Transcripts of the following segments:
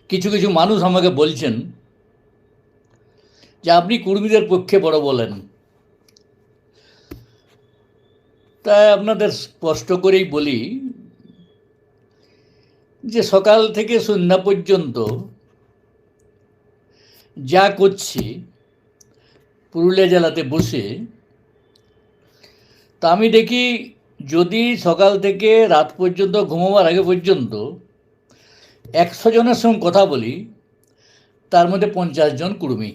কিছু কিছু মানুষ আমাকে বলছেন যে আপনি কুর্মীদের পক্ষে বড় বলেন, তাই আপনাদের স্পষ্ট করেই বলি যে সকাল থেকে সন্ধ্যা পর্যন্ত যা করছি পুরুলিয়া জেলাতে বসে, তা আমি দেখি যদি সকাল থেকে রাত পর্যন্ত ঘুমাবার আগে পর্যন্ত 100 জনের সঙ্গে কথা বলি, তার মধ্যে 50 জন কুর্মী।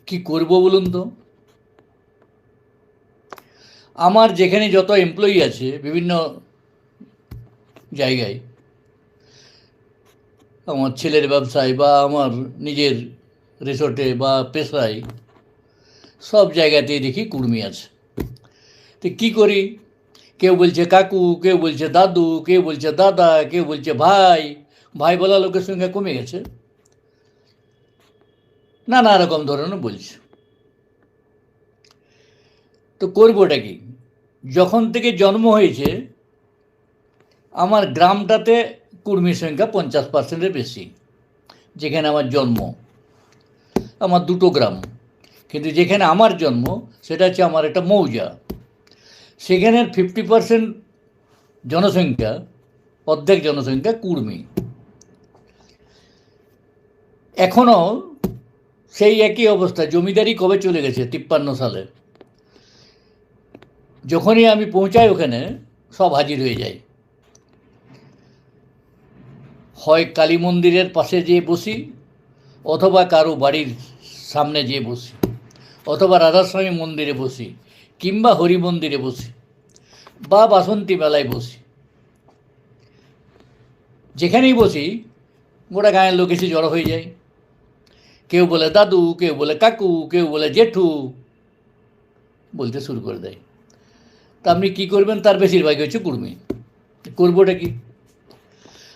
কি করব বলুন তো? আমার যেখানে যত এমপ্লয়ি আছে বিভিন্ন জায়গায়, আমার ছেলের ব্যবসায় বা আমার নিজের রিসোর্টে বা পেশায়, সব জায়গাতেই দেখি কুর্মী আছে। তো কী করি? কেউ বলছে কাকু, কেউ বলছে দাদু, কেউ বলছে দাদা, কেউ বলছে ভাই। ভাই বলা লোকের সঙ্গে কমে গেছে, নানা রকম ধরনের বলছে। তো করবোটা কি? যখন থেকে জন্ম হয়েছে আমার গ্রামটাতে কুর্মীর সংখ্যা 50%-এর বেশি। যেখানে আমার জন্ম, আমার দুটো গ্রাম, কিন্তু যেখানে আমার জন্ম সেটা হচ্ছে আমার একটা মৌজা। সেখানের 50% জনসংখ্যা, অর্ধেক জনসংখ্যা কুর্মী। এখনও সেই একই অবস্থা। জমিদারি কবে চলে গেছে? 53 সালে। যখনই আমি পৌঁছাই ওখানে সব হাজির হয়ে যায়। হয় কালী মন্দিরের পাশে যেয়ে বসি, অথবা কারো বাড়ির সামনে যেয়ে বসি, অথবা রাধাস্বামী মন্দিরে বসি, কিংবা হরি মন্দিরে বসি, বা বাসন্তী মেলায় বসি। যেখানেই বসি গোটা গাঁয়ের লোক এসে জড়ো হয়ে যায়। কেউ বলে দাদু, কেউ বলে কাকু, কেউ বলে জেঠু, বলতে শুরু করে দেয়। তা আপনি কী করবেন? তার বেশিরভাগই হচ্ছে কুর্মী। করবোটা কি?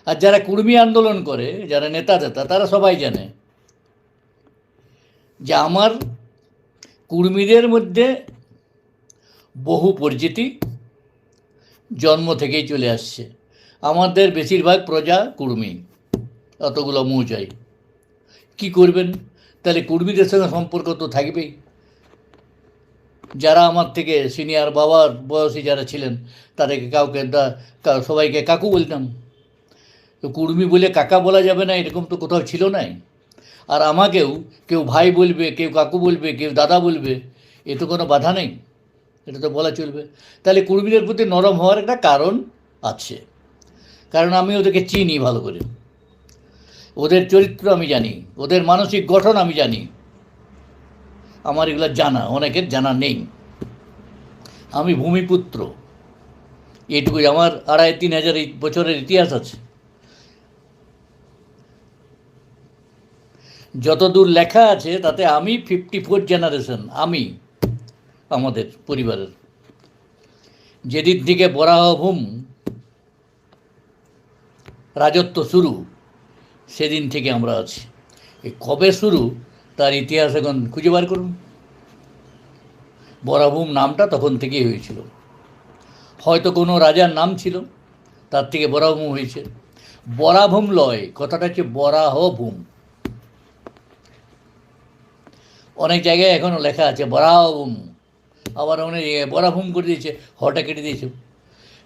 আর যারা কুর্মী আন্দোলন করে, যারা নেতা তারা সবাই জানে যে আমার কুর্মীদের মধ্যে বহু পরিচিতি জন্ম থেকেই চলে আসছে। আমাদের বেশিরভাগ প্রজা কুর্মী, অতগুলো মৌজাই। কি করবেন? তাহলে কুর্মীদের সঙ্গে সম্পর্ক তো থাকবেই। যারা আমার থেকে সিনিয়র, বাবার বয়সী যারা ছিলেন, তাদেরকে কাউকে সবাইকে কাকু বলতাম। তো কুর্মী বলে কাকা বলা যাবে না, এরকম তো কোথাও ছিল নাই। আর আমাকেও কেউ ভাই বলবে, কেউ কাকু বলবে, কেউ দাদা বলবে, এ তো কোনো বাধা নেই, এটা তো বলা চলবে। তাহলে কুর্মীদের প্রতি নরম হওয়ার একটা কারণ আছে, কারণ আমি ওদেরকে চিনি ভালো করে। ওদের চরিত্র আমি জানি, ওদের মানসিক গঠন আমি জানি। আমার এগুলো জানা, অনেকের জানা নেই। আমি ভূমিপুত্র, এটুকুই। আমার 2500-3000 বছরের ইতিহাস আছে। যতদূর লেখা আছে তাতে আমি 54 জেনারেশন। আমি আমাদের পরিবারের যেদিন থেকে বরাহভূম রাজত্ব শুরু, সেদিন থেকে আমরা আছি। এই কবে শুরু তার ইতিহাস এখন খুঁজে বার করুন। বরাভূম নামটা তখন থেকেই হয়েছিল। হয়তো কোনো রাজার নাম ছিল, তার থেকে বরাভূম হয়েছে। বরাভূম লয়, কথাটা হচ্ছে বরাহভূম। অনেক জায়গায় এখনও লেখা আছে বরাহভূম, আবার অনেক জায়গায় বরাভূম করে দিয়েছে, হটা কেটে দিয়েছে।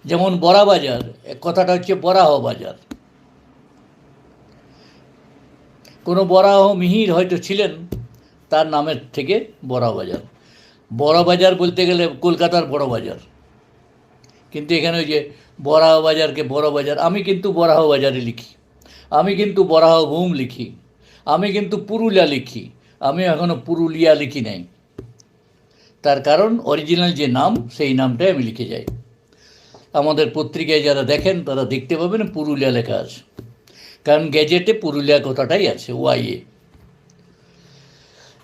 যেমন বরা বাজার, কথাটা হচ্ছে বরাহ বাজার। কোনো বরাহ মিহির হয়তো ছিলেন, তার নামের থেকে বড় বাজার। বড় বাজার বলতে গেলে কলকাতার বড় বাজার, কিন্তু এখানে ওই যে বরাহ বাজারকে বড় বাজার। আমি কিন্তু বরাহ বাজারে লিখি, আমি কিন্তু বরাহভূম লিখি, আমি কিন্তু পুরুলিয়া লিখি। আমি এখনও পুরুলিয়া লিখি নাই। তার কারণ অরিজিনাল যে নাম, সেই নামটাই আমি লিখে যাই। আমাদের পত্রিকায় যারা দেখেন তারা দেখতে পাবেন পুরুলিয়া লেখা আছে, কারণ গ্যাজেটে পুরুলিয়া কথাটাই আছে, ওয়াইএ।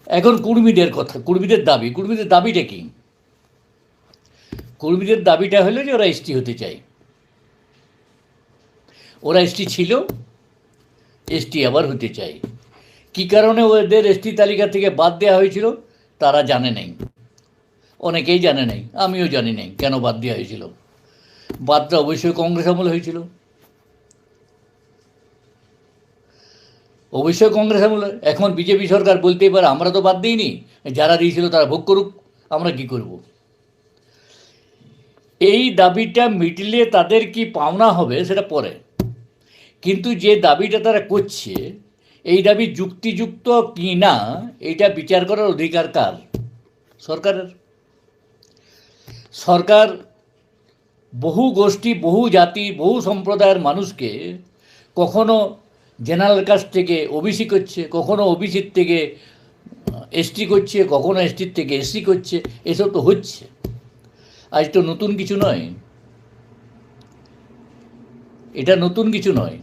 এখন কুর্মীদের কথা, কুর্মীদের দাবি। কুর্মীদের দাবিটা কি? কুর্মীদের দাবিটা হলো যে ওরা এসটি হতে চায়। ওরা এসটি ছিল, এসটি আবার হতে চায়। কী কারণে ওদের এসটি তালিকা থেকে বাদ দেওয়া হয়েছিল তারা জানে নাই। অনেকেই জানে নাই, আমিও জানি নাই কেন বাদ দেওয়া হয়েছিল। বাদটা অবশ্যই কংগ্রেস আমলে হয়েছিল। অবশ্যই কংগ্রেস আমলে। এখন বিজেপি সরকার বলতেই পারে আমরা তো বাদ দিইনি, যারা দিয়েছিল তারা ভোগ করুক, আমরা কি করব। এই দাবিটা মিটলে তাদের কি পাওনা হবে সেটা পরে, কিন্তু যে দাবিটা তারা করছে এই দাবি যুক্তিযুক্ত কি না এইটা বিচার করার অধিকার কার? সরকারের। সরকার বহু গোষ্ঠী, বহু জাতি, বহু সম্প্রদায়ের মানুষকে কখনো জেনারেল কাস্ট থেকে ওবিসি করছে, কখনো ওবিসির থেকে এসটি করছে, কখনো এসটির থেকে এসসি করছে, এসব তো হচ্ছে। আজ তো নতুন কিছু নয়, এটা নতুন কিছু নয়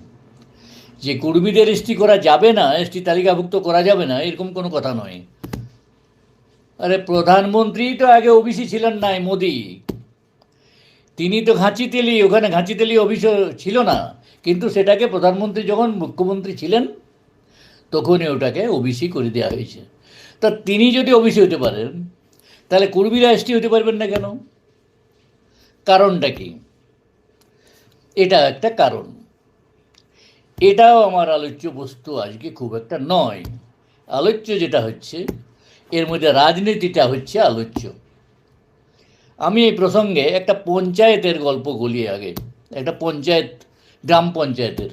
যে কুর্মীদের এসটি করা যাবে না, এসটি তালিকাভুক্ত করা যাবে না, এরকম কোনো কথা নয়। আরে প্রধানমন্ত্রী তো আগে ওবিসি ছিলেন নাই, মোদি। তিনি তো ঘাঁচিতেলি, ওখানে ঘাঁচিতেলি ওবিসি ছিল না, কিন্তু সেটাকে প্রধানমন্ত্রী যখন মুখ্যমন্ত্রী ছিলেন তখনই ওটাকে ওবিসি করে দেওয়া হয়েছে। তা তিনি যদি ওবিসি হতে পারেন তাহলে কুর্মীরা এসটি হতে পারবেন না কেন? কারণটা কি? এটা একটা কারণ। এটাও আমার আলোচ্য বস্তু আজকে খুব একটা নয়। আলোচ্য যেটা হচ্ছে, এর মধ্যে রাজনীতিটা হচ্ছে আলোচ্য। আমি এই প্রসঙ্গে একটা পঞ্চায়েতের গল্প বলি আগে। একটা পঞ্চায়েত, গ্রাম পঞ্চায়েতের।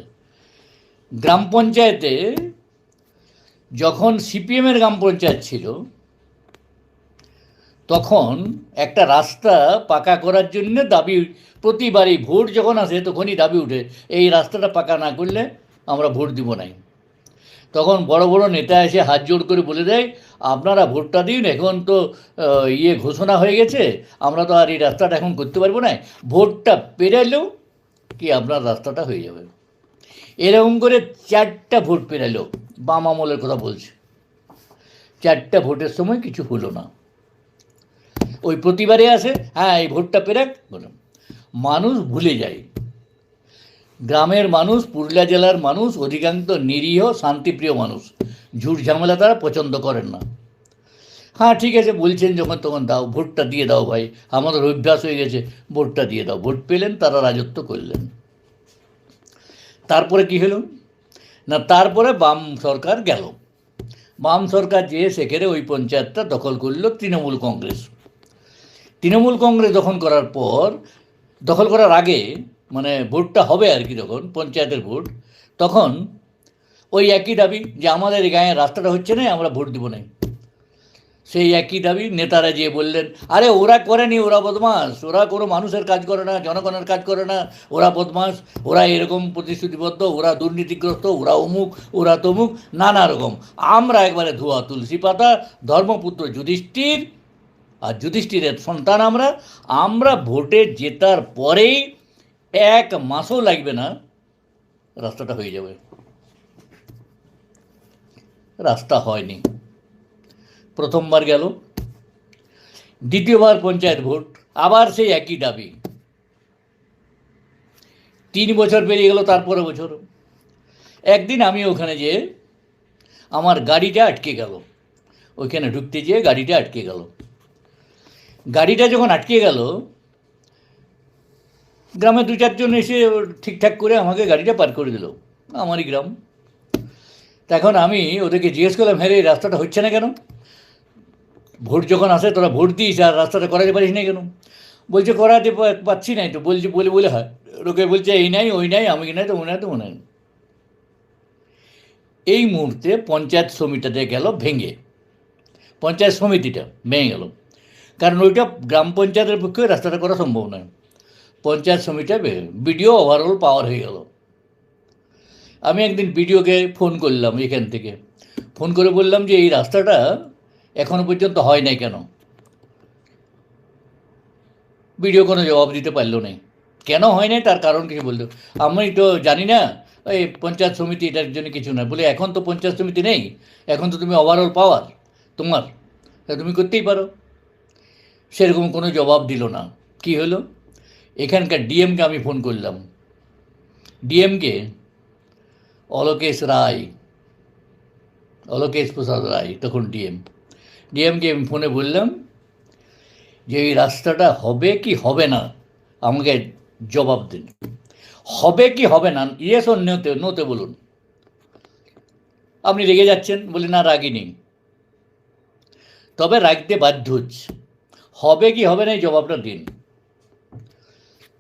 গ্রাম পঞ্চায়েতে যখন সিপিএমের গ্রাম পঞ্চায়েত ছিল তখন একটা রাস্তা পাকা করার জন্য দাবি, প্রতিবারই ভোট যখন আসে তখনই দাবি উঠে, এই রাস্তাটা পাকা না করলে আমরা ভোট দিব নাই। তখন বড় বড় নেতা এসে হাত জোড় করে বলে দেয়, আপনারা ভোটটা দিন, এখন তো ঘোষণা হয়ে গেছে, আমরা তো আর এই রাস্তাটা এখন করতে পারবো না, ভোটটা পেরাইলেও কি আপনার রাস্তাটা হয়ে যাবে। এরকম করে 4টা ভোট পেরাইলো, বাম আমলের কথা বলছে। 4টা ভোটের সময় কিছু হলো না। ওই প্রতিবারে আসে, হ্যাঁ এই ভোটটা পেরাক বললাম, মানুষ ভুলে যায়। গ্রামের মানুষ, পুরুলিয়া জেলার মানুষ অধিকাংশ নিরীহ শান্তিপ্রিয় মানুষ, ঝুট ঝামেলা তারা পছন্দ করেন না। হ্যাঁ ঠিক আছে বলছেন যখন তখন দাও, ভোটটা দিয়ে দাও ভাই, আমাদের অভ্যাস হয়ে গেছে, ভোটটা দিয়ে দাও। ভোট পেলেন, তারা রাজত্ব করলেন। তারপরে কি হলো না, তারপরে বাম সরকার গেল। বাম সরকার যেয়ে সেখানে ওই পঞ্চায়েতটা দখল করলো তৃণমূল কংগ্রেস। তৃণমূল কংগ্রেস দখল করার পর, দখল করার আগে মানে ভোটটা হবে আর কি, যখন পঞ্চায়েতের ভোট, তখন ওই একই দাবি যে আমাদের এই গাঁয়ের রাস্তাটা হচ্ছে না, আমরা ভোট দিব না। সেই একই দাবি নেতারা যেয়ে বললেন, আরে ওরা করেনি, ওরা বদমাস, ওরা কোনো মানুষের কাজ করে না, জনগণের কাজ করে না, ওরা বদমাস, ওরা এরকম প্রতিশ্রুতিবদ্ধ, ওরা দুর্নীতিগ্রস্ত, ওরা অমুক, ওরা তমুক, নানা রকম। আমরা একবারে ধোয়া তুলসী পাতা, ধর্মপুত্র যুধিষ্ঠির, আর যুধিষ্ঠিরের সন্তান আমরা। আমরা ভোটে জেতার পরেই 1 মাসও লাগবে না, রাস্তাটা হয়ে যাবে। রাস্তা হয়নি। প্রথমবার গেল, দ্বিতীয়বার পঞ্চায়েত ভোট, আবার সেই একই দাবি। 3 বছর পেরিয়ে গেল, তারপরে বছর। একদিন আমি ওখানে যেয়ে আমার গাড়িটা আটকে গেল, ওইখানে ঢুকতে যেয়ে গাড়িটা আটকে গেল। গাড়িটা যখন আটকে গেল, গ্রামে 2-4 জন এসে ঠিকঠাক করে আমাকে গাড়িটা পার করে দিল, আমারই গ্রাম। তখন আমি ওদেরকে জিজ্ঞেস করলাম, হ্যাঁ রে, এই রাস্তাটা হচ্ছে না কেন? ভোট যখন আসে তোরা ভোট দিস আর রাস্তাটা করাতে পারিস না কেন? বলছে করাতে পারছি নাই তো। বলছি বলে বলে হয়, লোকে বলছে এই নাই ওই নাই, আমি নাই তো মনে হয় তো মনে হয়। এই মুহূর্তে পঞ্চায়েত সমিতিটা গেল ভেঙে, পঞ্চায়েত সমিতিটা ভেঙে গেল, কারণ ওইটা গ্রাম পঞ্চায়েতের পক্ষে রাস্তাটা করা সম্ভব নয়। পঞ্চায়েত সমিতিটা বিডিও ওভারঅল পাওয়ার হয়ে গেল। আমি একদিন বিডিওকে ফোন করলাম, এখান থেকে ফোন করে বললাম যে এই রাস্তাটা এখনও পর্যন্ত হয় নাই কেন? বিডিও কোনো জবাব দিতে পারলো না। কেন হয় নাই তার কারণ কিছু বললো, আমি তো জানি না, এই পঞ্চায়েত সমিতি এটার জন্য কিছু না। বলে এখন তো পঞ্চায়েত সমিতি নেই, এখন তো তুমি ওভারঅল পাওয়ার তোমার, তুমি করতেই পারো। সেরকম কোনো জবাব দিল না। কি হলো, এখানকার ডিএমকে আমি ফোন করলাম, ডিএমকে অলোকেশ রায়, অলোকেশ প্রসাদ রায়, তখন ডিএমকে আমি ফোনে বললাম যে এই রাস্তাটা হবে কি হবে না, আমাকে জবাব দিন। হবে কি হবে না, ইয়েস ও নোতে বলুন। আপনি রেগে যাচ্ছেন, বলি না রাগিনি, তবে রাখতে বাধ্য হচ্ছে। হবে কি হবে না এই জবাবটা দিন।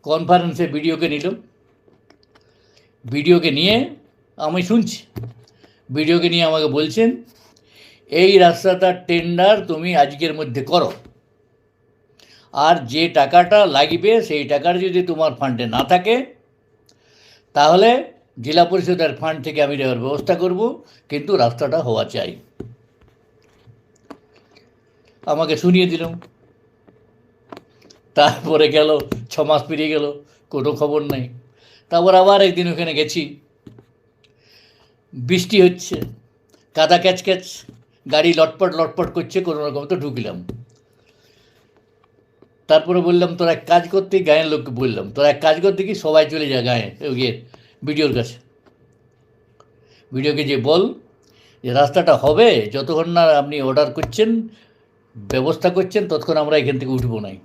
কনফারেন্সে বিডিওকে নিল, বিডিওকে নিয়ে আমি শুনছি, বিডিওকে নিয়ে আমাকে বলছেন এই রাস্তাটার টেন্ডার তুমি আজকের মধ্যে করো, আর যে টাকাটা লাগবে সেই টাকার যদি তোমার ফান্ডে না থাকে তাহলে জেলা পরিষদের ফান্ড থেকে আমি দেওয়ার ব্যবস্থা করব, কিন্তু রাস্তাটা হওয়া চাই। আমাকে শুনিয়ে দিলাম। তারপরে গেল 6 মাস পেরিয়ে গেল, কোনো খবর নাই। তারপর আবার একদিন ওখানে গেছি, বৃষ্টি হচ্ছে, কাদা ক্যাচ ক্যাচ, গাড়ি লটপট লটপট করছে, কোনো রকম তো ঢুকলাম। তারপরে বললাম তোরা এক কাজ করতে, গায়ের লোককে বললাম তোরা এক কাজ করতে কি সবাই চলে যা গায়ে গিয়ে ভিডিওর কাছে, ভিডিওকে যে বল যে রাস্তাটা হবে, যতক্ষণ না আপনি অর্ডার করছেন, ব্যবস্থা করছেন, ততক্ষণ আমরা এখান থেকে উঠবো নাই।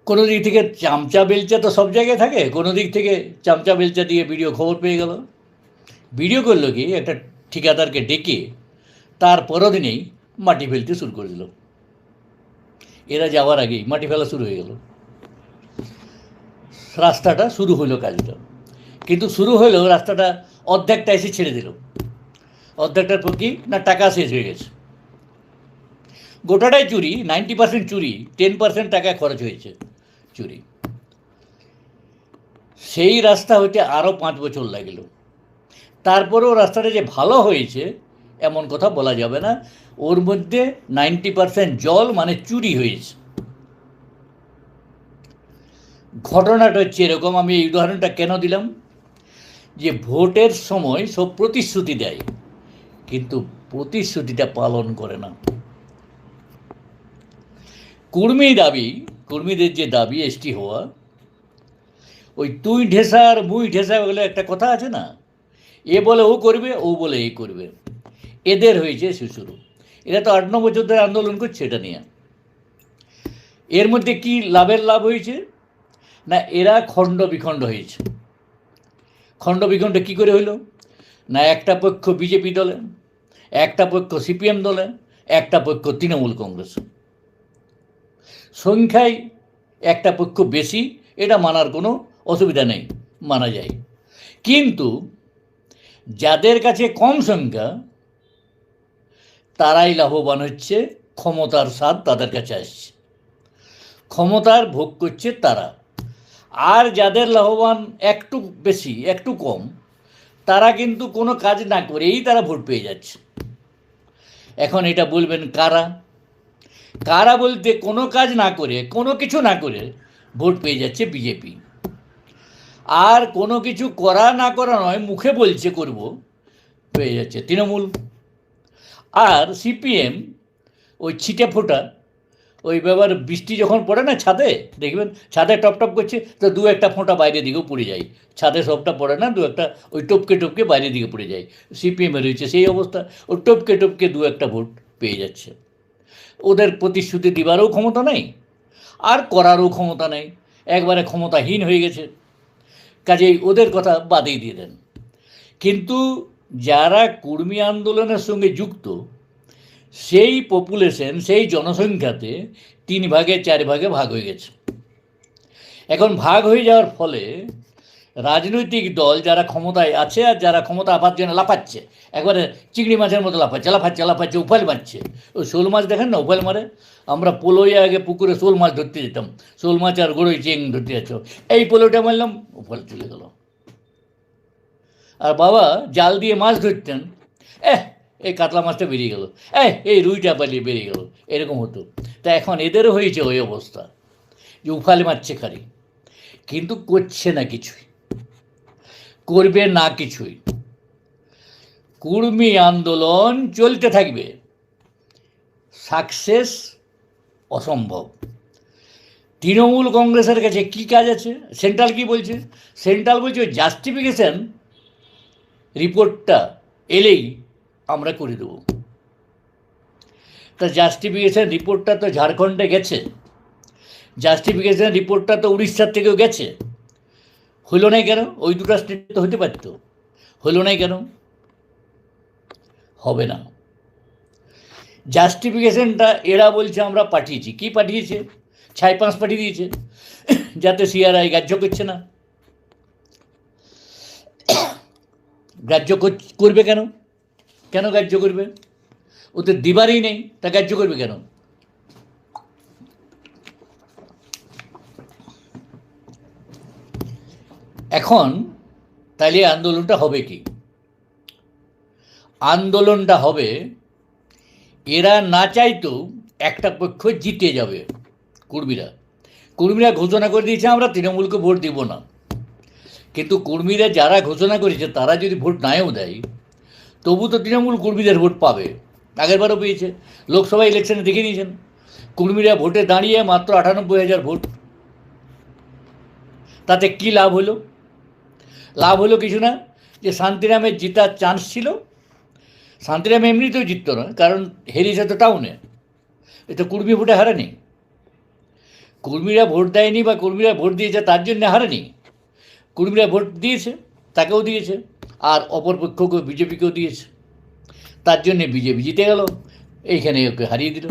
কোনো দিক থেকে চামচা বেলচা তো সব জায়গায় থাকে, কোনো দিক থেকে চামচা বেলচা দিয়ে ভিডিও খবর পেয়ে গেল। ভিডিও করলো কি একটা ঠিকাদারকে ডেকে তার পরের দিনেই মাটি ফেলতে শুরু করে দিল। এরা যাওয়ার আগেই মাটি ফেলা শুরু হয়ে গেল। রাস্তাটা শুরু হলো কাজটা, কিন্তু শুরু হলেও রাস্তাটা অর্ধেকটা এসে ছেড়ে দিল। অর্ধেকটার পর কি না টাকা শেষ হয়ে গেছে। গোটাটাই চুরি, 90% চুরি, 10% টাকা খরচ হয়েছে চুরি। সেই রাস্তা হইতে আরও 5 বছর লাগল। তারপরেও রাস্তাটা যে ভালো হয়েছে এমন কথা বলা যাবে না, ওর মধ্যে 90% জল মানে চুরি হয়েছে। ঘটনাটা হচ্ছে এরকম, আমি এই উদাহরণটা কেন দিলাম, যে ভোটের সময় সব প্রতিশ্রুতি দেয় কিন্তু প্রতিশ্রুতিটা পালন করে না। কর্মীদের যে দাবি এসটি হওয়া, ওই তুই ঢেসার মুই ঢেসা বলে একটা কথা আছে না, এ বলে ও করবে, ও বলে এই করবে, এদের হয়েছে শুরু। এরা তো 8-9 বছর ধরে আন্দোলন করছে এটা নিয়ে। এর মধ্যে কি লাভের লাভ হয়েছে না, এরা খণ্ড বিখণ্ড হয়েছে। খণ্ড বিখণ্ড কী করে হইল না, একটা পক্ষ বিজেপি দলে, একটা পক্ষ সিপিএম দলে, একটা পক্ষ তৃণমূল কংগ্রেস। সংখ্যায় একটা পক্ষ বেশি, এটা মানার কোনো অসুবিধা নেই, মানা যায়। কিন্তু যাদের কাছে কম সংখ্যা তারাই লাভবান হচ্ছে, ক্ষমতার স্বাদ তাদের কাছে আসছে, ক্ষমতার ভোগ করছে তারা। আর যাদের লাভবান একটু বেশি একটু কম, তারা কিন্তু কোনো কাজ না করেই তারা ভোট পেয়ে যাচ্ছে। এখন এটা বলবেন কারা? কারা বলতে কোনো কাজ না করে, কোনো কিছু না করে ভোট পেয়ে যাচ্ছে বিজেপি। আর কোনো কিছু করা না করা নয়, মুখে বলছে করব, পেয়ে যাচ্ছে তৃণমূল। আর সিপিএম ওই ছিটে ফোটা, ওই ব্যাপার বৃষ্টি যখন পড়ে না ছাদে, দেখবেন ছাদে টপ টপ করছে তো 2-1 ফোঁটা বাইরের দিকেও পড়ে যায়। ছাদে সবটা পড়ে না, 2-1 ওই টপকে টপকে বাইরের দিকে পড়ে যায়। সিপিএমের রয়েছে সেই অবস্থা, ও টপকে টপকে 2-1 ভোট পেয়ে যাচ্ছে। ওদের প্রতিশ্রুতি দিবারও ক্ষমতা নেই, আর করারও ক্ষমতা নেই, একবারে ক্ষমতাহীন হয়ে গেছে। কাজেই ওদের কথা বাদেই দিয়ে দেন। কিন্তু যারা কর্মী আন্দোলনের সঙ্গে যুক্ত, সেই পপুলেশন, সেই জনসংখ্যাতে 3 ভাগে 4 ভাগে ভাগ হয়ে গেছে। এখন ভাগ হয়ে যাওয়ার ফলে রাজনৈতিক দল যারা ক্ষমতায় আছে আর যারা ক্ষমতা আপার জন্য লাফাচ্ছে, একবারে চিংড়ি মাছের মতো লাফাচ্ছে, উফাল মারছে। ওই শোল মাছ দেখেন না উফাল মারে, আমরা পোলোয় আগে পুকুরে শোল মাছ ধরতে যেতাম, শোল মাছ আর গড়ই চেং ধরতে যাচ্ছ, এই পোলোটা মারলাম উফাল চলে গেল। আর বাবা জাল দিয়ে মাছ ধরতেন, এই কাতলা মাছটা বেরিয়ে গেল, এই রুইটা পালিয়ে বেরিয়ে গেল, এরকম হতো। তা এখন এদেরও হয়েছে ওই অবস্থা, যে উফালে মারছে খালি, কিন্তু করছে না কিছুই, করবে না কিছুই। কর্মী আন্দোলন চলতে থাকবে, সাকসেস অসম্ভব। তৃণমূল কংগ্রেসের কাছে কী কাজ আছে? সেন্ট্রাল কি বলছে? সেন্ট্রাল বলছে ওই জাস্টিফিকেশান রিপোর্টটা এলেই আমরা করে দেবো। তা জাস্টিফিকেশান রিপোর্টটা তো ঝাড়খণ্ডে গেছে, জাস্টিফিকেশান রিপোর্টটা তো উড়িষ্যার থেকেও গেছে, হলো নাই কেন? ওই দুটো স্টেট তো হতে পারত, হলো নাই কেন? হবে না। জাস্টিফিকেশনটা এরা বলছে আমরা পাঠিয়েছি। কি পাঠিয়েছে? 6-5 পাঠিয়ে দিয়েছে, যাতে সিআরআই গ্রাহ্য করছে না। গ্রাহ্য করবে কেন? কেন গ্রাহ্য করবে? ওদের দিবারই নেই, তা গ্রাহ্য করবে কেন? এখন তাহলে আন্দোলনটা হবে কি? আন্দোলনটা হবে, এরা না চাইতেও একটা পক্ষ জিতে যাবে। কর্মীরা ঘোষণা করে দিয়েছে আমরা তৃণমূলকে ভোট দিব না। কিন্তু কর্মীরা যারা ঘোষণা করেছে তারা যদি ভোট নাও দেয়, তবু তো তৃণমূল কর্মীদের ভোট পাবে। আগেরবারও পেয়েছে, লোকসভা ইলেকশনে দেখে নিয়েছেন, কর্মীরা ভোটে দাঁড়িয়ে মাত্র 98,000 ভোট। তাতে কি লাভ হলো? লাভ হলো কিছু না, যে শান্তিরামের জেতার চান্স ছিল। শান্তিরাম এমনিতেও জিতত না, কারণ হেরিয়েছে তো টাউনে, এ তো কর্মী ভোটে হারেনি। কর্মীরা ভোট দেয়নি বা কর্মীরা ভোট দিয়েছে তার জন্য হারেনি। কর্মীরা ভোট দিয়েছে, তাকেও দিয়েছে, আর অপরপক্ষকেও বিজেপিকেও দিয়েছে, তার জন্যে বিজেপি জিতে গেল, এইখানে ওকে হারিয়ে দিল।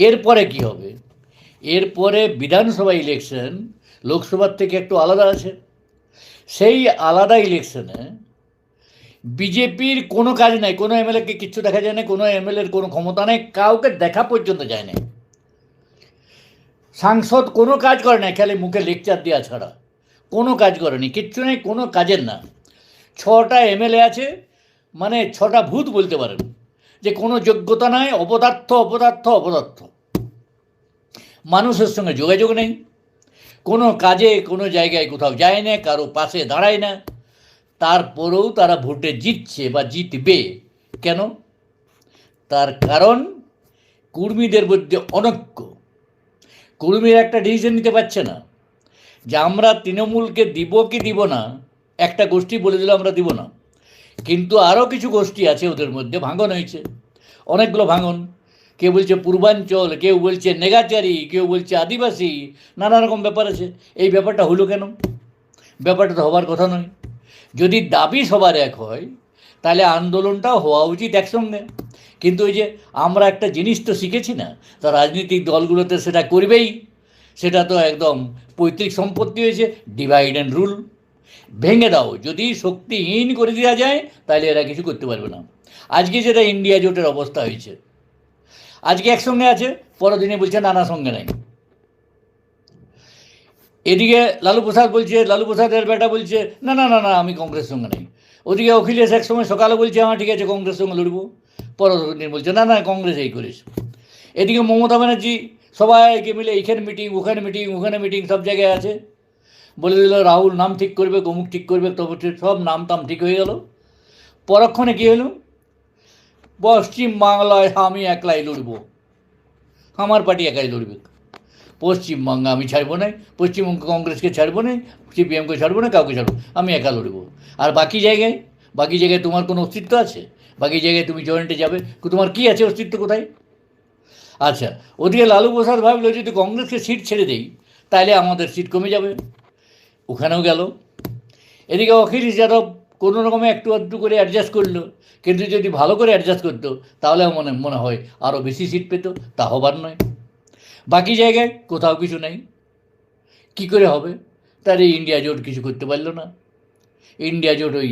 এরপরে কি হবে? এরপরে বিধানসভা ইলেকশন লোকসভার থেকে একটু আলাদা আছে। সেই আলাদা ইলেকশনে বিজেপির কোনো কাজ নাই, কোনো এমএলএকে কিচ্ছু দেখা যায় না, কোনো এমএলএর কোনো ক্ষমতা নেই, কাউকে দেখা পর্যন্ত যায় না। সাংসদ কোনো কাজ করে না, খালি মুখে লেকচার দেওয়া ছাড়া কোনো কাজ করেনি, কিচ্ছু নেই, কোনো কাজের না। 6টা এমএলএ আছে, মানে 6টা ভূত বলতে পারেন, যে কোনো যোগ্যতা নাই, অপদার্থ অপদার্থ অপদার্থ। মানুষের সঙ্গে যোগাযোগ নেই, কোনো কাজে কোনো জায়গায় কোথাও যায় না, কারো পাশে দাঁড়ায় না, তারপরেও তারা ভোটে জিতছে বা জিতবে। কেন? তার কারণ কর্মীদের মধ্যে অনৈক্য। কর্মীরা একটা ডিসিশন নিতে পারছে না যে আমরা তৃণমূলকে দিব কি দিব না। একটা গোষ্ঠী বলে দিল আমরা দিব না, কিন্তু আরও কিছু গোষ্ঠী আছে, ওদের মধ্যে ভাঙন হয়েছে, অনেকগুলো ভাঙন। কেউ বলছে পূর্বাঞ্চল, কেউ বলছে নেগাচারি, কেউ বলছে আদিবাসী, নানা রকম ব্যাপার আছে। এই ব্যাপারটা হলো কেন? ব্যাপারটা তো হবার কথা নয়। যদি দাবি সবার এক হয়, তাহলে আন্দোলনটাও হওয়া উচিত একসঙ্গে। কিন্তু ওই যে আমরা একটা জিনিস তো শিখেছি না, তা রাজনৈতিক দলগুলোতে সেটা করবেই। সেটা তো একদম পৈতৃক সম্পত্তি হয়েছে, ডিভাইড অ্যান্ড রুল। ভেঙে দাও, যদি শক্তিহীন করে দেওয়া যায় তাহলে এরা কিছু করতে পারবে না। আজকে যেটা ইন্ডিয়া জোটের অবস্থা হয়েছে, আজকে একসঙ্গে আছে, পরের দিনে বলছে নানা সঙ্গে নাই। এদিকে লালু প্রসাদ বলছে, লালু প্রসাদের বেটা বলছে না না না না আমি কংগ্রেস সঙ্গে নেই। ওদিকে অখিলেশ এক সময় সকালে বলছে হ্যাঁ ঠিক আছে কংগ্রেস সঙ্গে লড়বো, পরের দিন বলছে না না কংগ্রেস এই করিস। এদিকে মমতা ব্যানার্জি সবাইকে মিলে এইখানে মিটিং, ওখানে মিটিং, ওখানে মিটিং, সব জায়গায় আছে। বলে দিল রাহুল নাম ঠিক করবে, অমুক ঠিক করবে, তবে সব নাম টাম ঠিক হয়ে গেল। পরক্ষণে কী হলো? পশ্চিমবাংলায় আমি একলাই লড়ব, আমার পার্টি একাই লড়বে। পশ্চিমবঙ্গে আমি ছাড়বো না, পশ্চিমবঙ্গ কংগ্রেসকে ছাড়বো না, সিপিএমকে ছাড়বো না, কাউকে ছাড়বো, আমি একা লড়বো। আর বাকি জায়গায় তোমার কোনো অস্তিত্ব আছে? বাকি জায়গায় তুমি জয়েন্টে যাবে, তোমার কী আছে অস্তিত্ব কোথায়? আচ্ছা, ওদিকে লালু প্রসাদ ভাবলো যদি কংগ্রেসকে সিট ছেড়ে দেই তাহলে আমাদের সিট কমে যাবে, ওখানেও গেল। এদিকে অখিলেশ যাদব কোনো রকমে একটু আধটু করে অ্যাডজাস্ট করলো, কিন্তু যদি ভালো করে অ্যাডজাস্ট করতো তাহলে মনে হয় আরও বেশি সিট পেত, তা হবার নয়। বাকি জায়গায় কোথাও কিছু নেই, কী করে হবে? তাহলে ইন্ডিয়া জোট কিছু করতে পারলো না। ইন্ডিয়া জোট ওই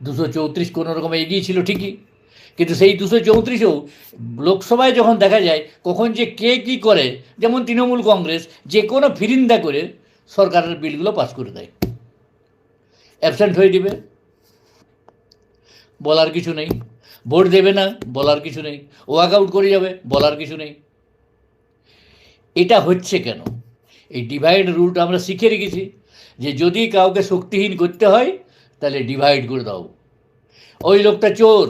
234 কোনো রকমে এগিয়ে ছিল ঠিকই, কিন্তু সেই 234ও লোকসভায় যখন দেখা যায় কখন যে কে কী করে, যেমন তৃণমূল কংগ্রেস যে কোনো ফিরিন্দা করে সরকারের বিলগুলো পাস করে দেয়, অ্যাবসেন্ট হয়ে দিবে, বলার কিছু নেই। ভোট দেবে না, বলার কিছু নেই। ওয়াক আউট করে যাবে, বলার কিছু নেই। এটা হচ্ছে কেন? এই ডিভাইড রুলটা আমরা শিখে রেখেছি, যে যদি কাউকে শক্তিহীন করতে হয় তাহলে ডিভাইড করে দাও। ওই লোকটা চোর,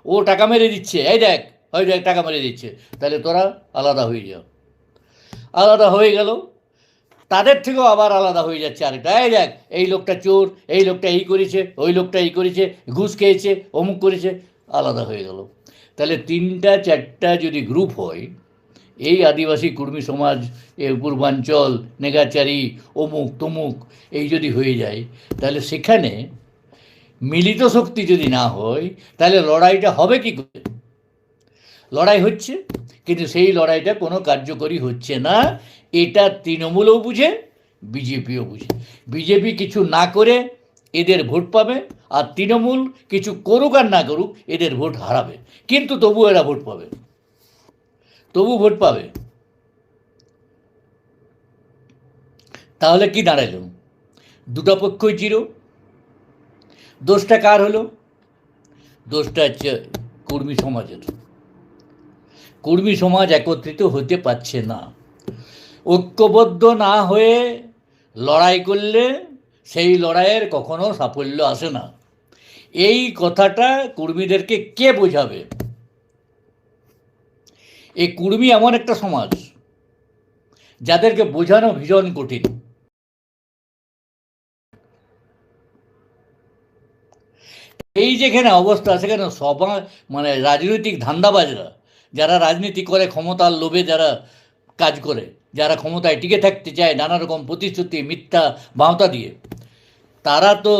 ও টাকা মেরে দিচ্ছে, এই দেখ ওই দেখ টাকা মেরে দিচ্ছে, তাহলে তোরা আলাদা হয়ে যাও। আলাদা হয়ে গেল, তাদের থেকেও আবার আলাদা হয়ে যাচ্ছে আরেকটা, এই দেখ এই লোকটা চোর, এই লোকটা এই করেছে, ওই লোকটা এই করেছে, ঘুষ খেয়েছে, অমুক করেছে, আলাদা হয়ে গেল। তাহলে 3টা 4টা যদি গ্রুপ হয়, এই আদিবাসী কুর্মী সমাজ, এ পূর্বাঞ্চল, নেগাচারি, অমুক তমুক এই যদি হয়ে যায়, তাহলে সেখানে মিলিত শক্তি যদি না হয়, তাহলে লড়াইটা হবে কি করে? লড়াই হচ্ছে, কিন্তু সেই লড়াইটা কোনো কার্যকরী হচ্ছে না। এটা তৃণমূলও বুঝে, বিজেপিও বুঝে। বিজেপি কিছু না করে এদের ভোট পাবে, আর তৃণমূল কিছু করুক আর না করুক এদের ভোট হারাবে, কিন্তু তবু এরা ভোট পাবে, তবু ভোট পাবে। তাহলে কি দাঁড়াইল? দুটো পক্ষই জিরো। দোষটা কার হলো? দোষটা হচ্ছে কর্মী সমাজের। কর্মী সমাজ একত্রিত হতে পারছে না। ঐক্যবদ্ধ না হয়ে লড়াই করলে সেই লড়াইয়ের কখনো সাফল্য আসে না। এই কথাটা কর্মীদেরকে কে বোঝাবে? এই কর্মী এমন একটা সমাজ যাদেরকে বোঝানো ভীষণ কঠিন। এই যেখানে অবস্থা, সেখানে সভা মানে রাজনৈতিক ধান্দাবাজরা, যারা রাজনীতি করে ক্ষমতার লোভে, যারা কাজ করে, যারা ক্ষমতায় টিকে থাকতে চায় নানা রকম প্রতিশ্রুতি মিথ্যা বাঁওতা দিয়ে, তারা তো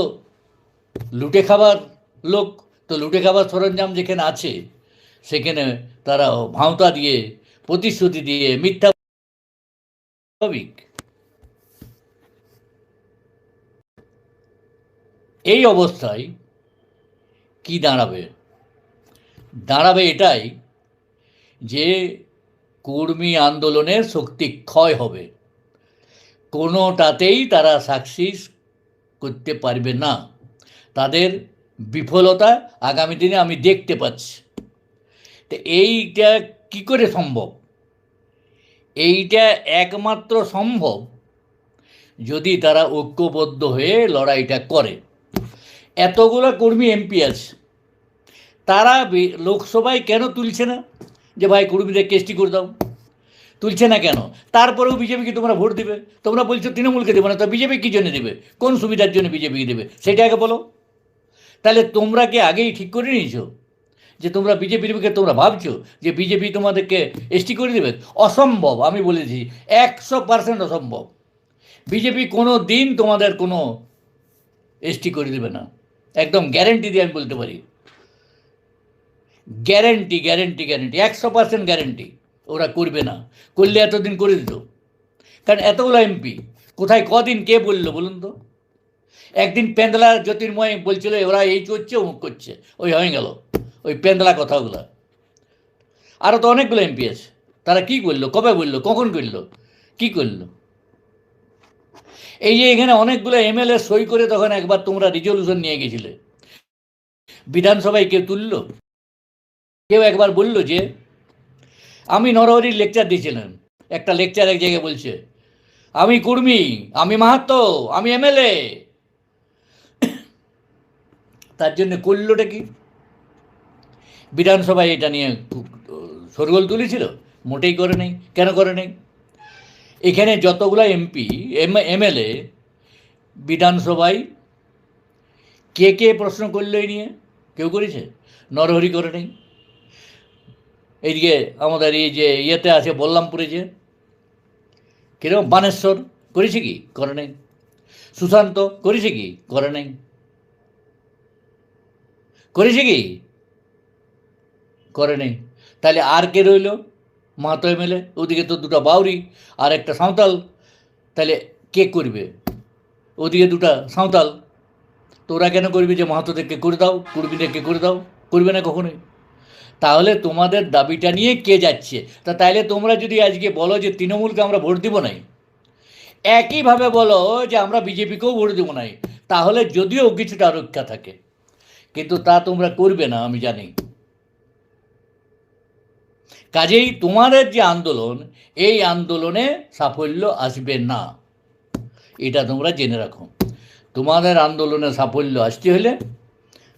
লুটে খাবার লোক। তো লুটে খাবার সরঞ্জাম যেখানে আছে, সেখানে তারা ভাঁওতা দিয়ে, প্রতিশ্রুতি দিয়ে, মিথ্যা। স্বাভাবিক। এই অবস্থায় কি দাঁড়াবে? দাঁড়াবে এটাই যে কর্মী আন্দোলনের শক্তি ক্ষয় হবে, কোনোটাতেই তারা সাকসেস করতে পারবে না। তাদের বিফলতা আগামী দিনে আমি দেখতে পাচ্ছি। তো এইটা কি করে সম্ভব? এইটা একমাত্র সম্ভব যদি তারা ঐক্যবদ্ধ হয়ে লড়াইটা করে। এতগুলো কর্মী এমপি আছে, তারা লোকসভায় কেন তুলছে না যে ভাই কর্মীদের কেসটি করে দাও? তুলছে না কেন? তারপরেও বিজেপিকে তোমরা ভোট দেবে। তোমরা বলছো তৃণমূলকে দেবে না, তো বিজেপি কী জন্য দেবে? কোন সুবিধার জন্য বিজেপিকে দেবে সেটা আগে বলো। তাহলে তোমরা কি আগেই ঠিক করে নিয়েছো যে তোমরা বিজেপির পক্ষে? তোমরা ভাবছো যে বিজেপি তোমাদেরকে এসটি করে দেবে? অসম্ভব। আমি বলেছি 100% অসম্ভব। বিজেপি কোনো দিন তোমাদের কোনো এসটি করে দেবে না, একদম গ্যারেন্টি দিয়ে আমি বলতে পারি। Guarantee guarantee guarantee 100% guarantee. ওরা করবে না, করলে এতদিন করে দিত। কারণ এতগুলো এমপি কোথায় কদিন কে বললো বলুন তো? একদিন পেন্দলা জ্যোতির্ময় বলছিল ওরা এই করছে অমুক করছে, ওই হয়ে গেল ওই পেন্দলা কথাগুলো। আরও তো অনেকগুলো এমপি আছে, তারা কি করলো, কবে বললো, কখন করলো, কি করলো? এই যে এখানে অনেকগুলো এমএলএ সই করে তখন একবার তোমরা রিজলিউশন নিয়ে গেছিলে, বিধানসভায় কেউ তুলল? কেউ একবার বলল যে আমি নরহরির লেকচার দিয়েছিলাম, একটা লেকচার এক জায়গায় বলছে আমি কর্মী, আমি মাহাতো, আমি এমএলএ। তার জন্য করলোটা কি? বিধানসভায় এটা নিয়ে শোরগোল তুলেছিল? মোটেই করে নেই। কেন করে নেই? এখানে যতগুলো এমপি এমএলএ বিধানসভায় কে কে প্রশ্ন করলো এই নিয়ে? কেউ করেছে? নরহরি করে নেই। এইদিকে আমাদের এই যে ইয়েতে আছে বল্লামপুরে, যে কীরকম বানেশ্বর করেছে কি? করে নেই। সুশান্ত করেছে কি? করে নেই। করেছে কি? করে নেই। তাহলে আর কে রইল? মাহাতো এমএলএ। ওদিকে তো দুটো বাউরি আর একটা সাঁওতাল, তাহলে কে করবে? ওদিকে দুটা সাঁওতাল, তো ওরা কেন করবে যে মাহাতোদেরকে করে দাও, কর্মীদেরকে করে দাও? করবে না কখনোই। তাহলে তোমাদের দাবিটা নিয়ে কে যাচ্ছে? তাইলে তোমরা যদি আজকে বলো যে তৃণমূলকে আমরা ভোট দিব নাই, একইভাবে বলো যে আমরা বিজেপিকেও ভোট দেবো নাই, তাহলে যদিও কিছুটা রক্ষা থাকে, কিন্তু তা তোমরা করবে না আমি জানি। কাজেই তোমাদের যে আন্দোলন, এই আন্দোলনে সাফল্য আসবে না, এটা তোমরা জেনে রাখো। তোমাদের আন্দোলনে সাফল্য আসতে হলে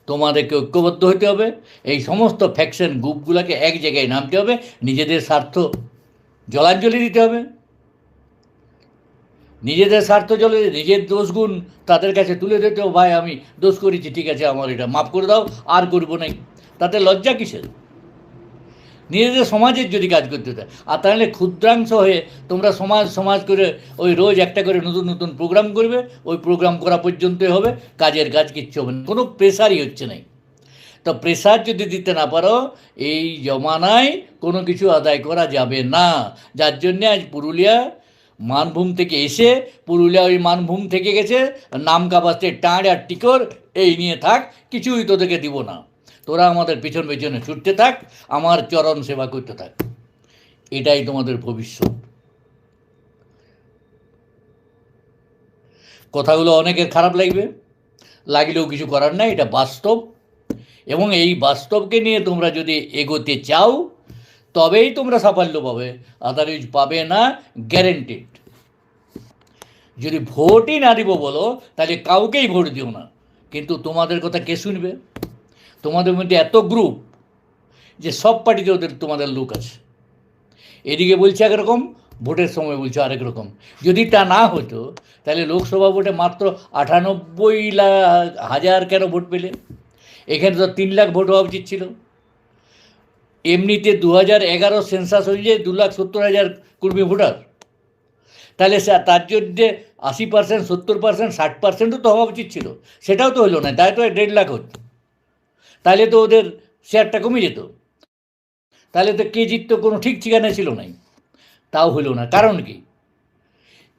তোমাদেরকে ঐক্যবদ্ধ হতে হবে, এই সমস্ত ফ্যাকশন গ্রুপগুলোকে এক জায়গায় নামতে হবে, নিজেদের স্বার্থ জলাঞ্জলি দিতে হবে, নিজেদের স্বার্থ জলে নিজের দোষগুণ তাদের কাছে তুলে দিতে হবে। ভাই আমি দোষ করেছি, ঠিক আছে, আমার এটা মাফ করে দাও, আর করবো নাই। তাতে লজ্জা কিসের? নিজেদের সমাজের যদি কাজ করতে চায়। আর তাহলে ক্ষুদ্রাংশ হয়ে তোমরা সমাজ সমাজ করে ওই রোজ একটা করে নতুন নতুন প্রোগ্রাম করবে, ওই প্রোগ্রাম করা পর্যন্তই হবে, কাজের কাজ কিচ্ছু হবে না, কোনো প্রেশারই হচ্ছে না। তো প্রেশার যদি দিতে না পারো, এই জমানায় কোনো কিছু আদায় করা যাবে না। যার জন্যে আজ পুরুলিয়া মানভূম থেকে এসে, পুরুলিয়া ওই মানভূম থেকে গেছে, নাম কাবাসে টাঁড় আর টিকর এই নিয়ে থাক, কিছুই তোদেরকে দিব না, তোরা আমাদের পিছন পিছনে ছুটতে থাক, আমার চরণ সেবা করতে থাক, এটাই তোমাদের ভবিষ্যৎ। কথাগুলো অনেকের খারাপ লাগবে, লাগলেও কিছু করার নাই, এটা বাস্তব। এবং এই বাস্তবকে নিয়ে তোমরা যদি এগোতে চাও তবেই তোমরা সাফল্য পাবে, আদারওয়াইজ পাবে না, গ্যারেন্টিড। যদি ভোটই না দিব বলো তাহলে কাউকেই ভোট দিও না, কিন্তু তোমাদের কথা কে শুনবে? তোমাদের মধ্যে এত গ্রুপ যে সব পার্টিতে ওদের তোমাদের লোক আছে, এদিকে বলছে একরকম, ভোটের সময় বলছে আরেক রকম। যদি তা না হতো তাহলে লোকসভা ভোটে মাত্র 98,000 কেন ভোট পেলে? এখানে তো 3 লাখ ভোট হওয়া উচিত ছিল। এমনিতে 2011 সেন্সাস অনুযায়ী 2,70,000 কর্মী ভোটার, তাহলে তার জন্যে 80%, 70%, 60%ও তো হওয়া উচিত ছিল, সেটাও তো হলো না, তাই তো 1.5 লাখ হতো, তাহলে তো ওদের শেয়ারটা কমে যেত, তাহলে তো কে জিততো কোনো ঠিক ঠিকানা ছিল নাই, তাও হলো না। কারণ কি?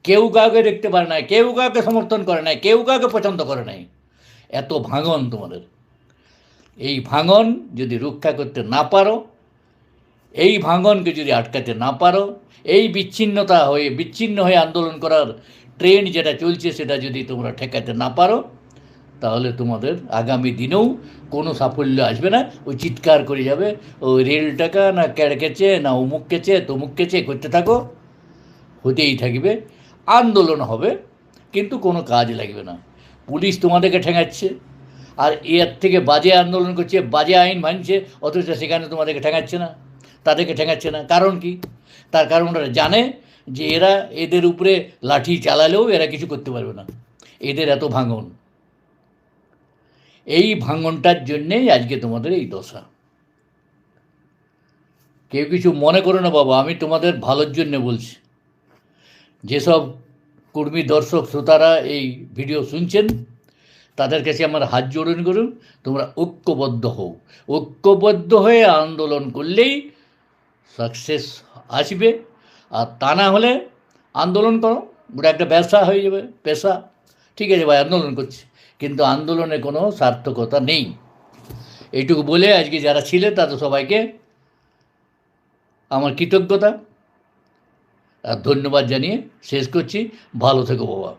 কেউ কাউকে দেখতে পারে না, কেউ কাউকে সমর্থন করে নাই, কেউ কাউকে পছন্দ করে নাই, এত ভাঙন তোমাদের। এই ভাঙন যদি রক্ষা করতে না পারো, এই ভাঙনকে যদি আটকাতে না পারো, এই বিচ্ছিন্ন হয়ে আন্দোলন করার ট্রেন্ড যেটা চলছে সেটা যদি তোমরা ঠেকাতে না পারো, তাহলে তোমাদের আগামী দিনেও কোনো সাফল্য আসবে না। ওই চিৎকার করে যাবে, ওই রেল টাকা না কেড়েছে না অমুক কেছে তমুক কেছে করতে থাকো, হতেই থাকবে, আন্দোলন হবে কিন্তু কোনো কাজ লাগবে না। পুলিশ তোমাদেরকে ঠেঙাচ্ছে, আর এর থেকে বাজে আন্দোলন করছে, বাজে আইন ভাঙছে, অথচ সেখানে তোমাদেরকে ঠেঙাচ্ছে না, তাদেরকে ঠেঙাচ্ছে না। কারণ কি? তার কারণ ওরা জানে যে এদের উপরে লাঠি চালালেও এরা কিছু করতে পারবে না, এদের এত ভাঙন। এই ভাঙনটার জন্যেই আজকে তোমাদের এই দশা। কেউ কিছু মনে করো না বাবা, আমি তোমাদের ভালোর জন্য বলছি। যেসব কর্মী দর্শক শ্রোতারা এই ভিডিও শুনছেন তাদের কাছে আমার হাত জোড়ন করুন, তোমরা ঐক্যবদ্ধ হও, ঐক্যবদ্ধ হয়ে আন্দোলন করলেই সাকসেস আসবে। আর তা না হলে আন্দোলন করো, ওটা একটা ব্যবসা হয়ে যাবে, পেশা। ঠিক আছে ভাই, আন্দোলন করছি, কিন্তু আন্দোলনে কোনো সার্থকতা নেই। এইটুকু বলে আজকে যারা ছিলেন তাদের সবাইকে আমার কৃতজ্ঞতা আর ধন্যবাদ জানিয়ে শেষ করছি। ভালো থেকো বাবা।